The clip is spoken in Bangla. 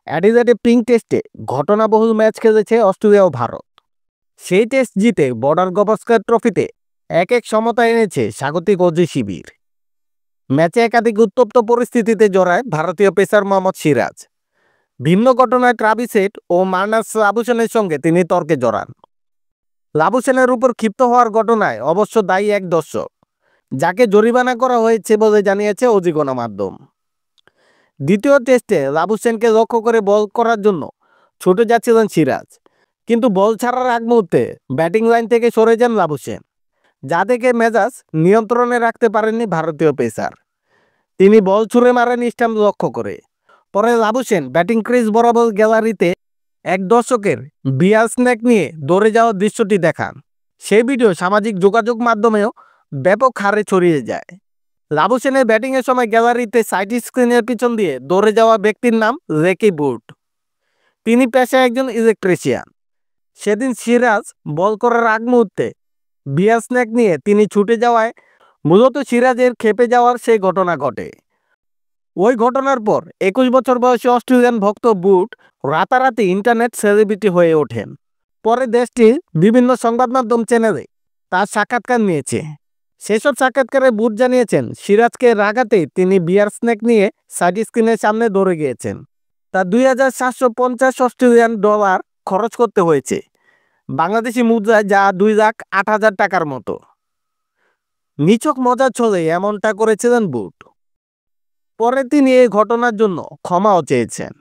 অ্যাডিলেডে পিঙ্ক টেস্টে ঘটনাবহুল ম্যাচ খেলেছে অস্ট্রেলিয়া ও ভারত। সেই টেস্ট জিতে বর্ডার গাভাস্কার ট্রফিতে এক সমতা এনেছে স্বাগতিক অজি শিবির। ম্যাচে একাধিক উত্তপ্ত পরিস্থিতিতে জড়ায় ভারতীয় পেসার মোহাম্মদ সিরাজ। ভিন্ন ঘটনায় ট্রাভিস হেড ও মার্নাস লাবুশেনের সঙ্গে তিনি তর্কে জড়ান। লাবুশেনের উপর ক্ষিপ্ত হওয়ার ঘটনায় অবশ্য দায়ী এক দর্শক, যাকে জরিমানা করা হয়েছে বলে জানিয়েছে অজি গণমাধ্যম। দ্বিতীয় টেস্টে লাবুশেনকে লক্ষ্য করে বল করার জন্য ছুটে যাচ্ছিলেন সিরাজ, কিন্তু বল ছাড়ার আগ মুহূর্তে ব্যাটিং লাইন থেকে সরে যান লাবুশেন, যা দেখে মেজাজ নিয়ন্ত্রণে রাখতে পারেননি ভারতীয় পেসার। তিনি বল ছুঁড়ে মারেন স্টাম্প লক্ষ্য করে। পরে লাবুশেন ব্যাটিং ক্রিজ বরাবর গ্যালারিতে এক দর্শকের বিয়ার স্ন্যাক নিয়ে দৌড়ে যাওয়ার দৃশ্যটি দেখান। সেই ভিডিও সামাজিক যোগাযোগ মাধ্যমেও ব্যাপক হারে ছড়িয়ে যায়। লাবুশেনের ব্যাটিংয়ের সময় গ্যালারিতে সাইড স্ক্রিনের পিছন দিয়ে দৌড়ে যাওয়া ব্যক্তির নাম রেকি বুট। তিনি পেশায় একজন ইলেকট্রিশিয়ান। সেদিন সিরাজ বল করার আগ মুহূর্তে বিয়ার স্ন্যাক নিয়ে তিনি ছুটে যাওয়ায় মূলত সিরাজের খেপে যাওয়ার সেই ঘটনা ঘটে। ওই ঘটনার পর 21 বছর বয়সী অস্ট্রেলিয়ান ভক্ত বুট রাতারাতি ইন্টারনেট সেলিব্রিটি হয়ে ওঠেন। পরে দেশটির বিভিন্ন সংবাদ মাধ্যম চ্যানেলে তার সাক্ষাৎকার নিয়েছে। সেসব সাক্ষাৎকারে বুট জানিয়েছেন সিরাজকে রাগাতে তিনি বিয়ার স্ন্যাক নিয়ে সাইড স্ক্রিনের সামনে দৌড়ে গিয়েছেন। তা $2,750 অস্ট্রেলিয়ান ডলার খরচ করতে হয়েছে, বাংলাদেশি মুদ্রায় যা 2,08,000 টাকার মতো। নিছক মজার ছলে এমনটা করেছিলেন বুট। পরে তিনি এই ঘটনার জন্য ক্ষমাও চেয়েছেন।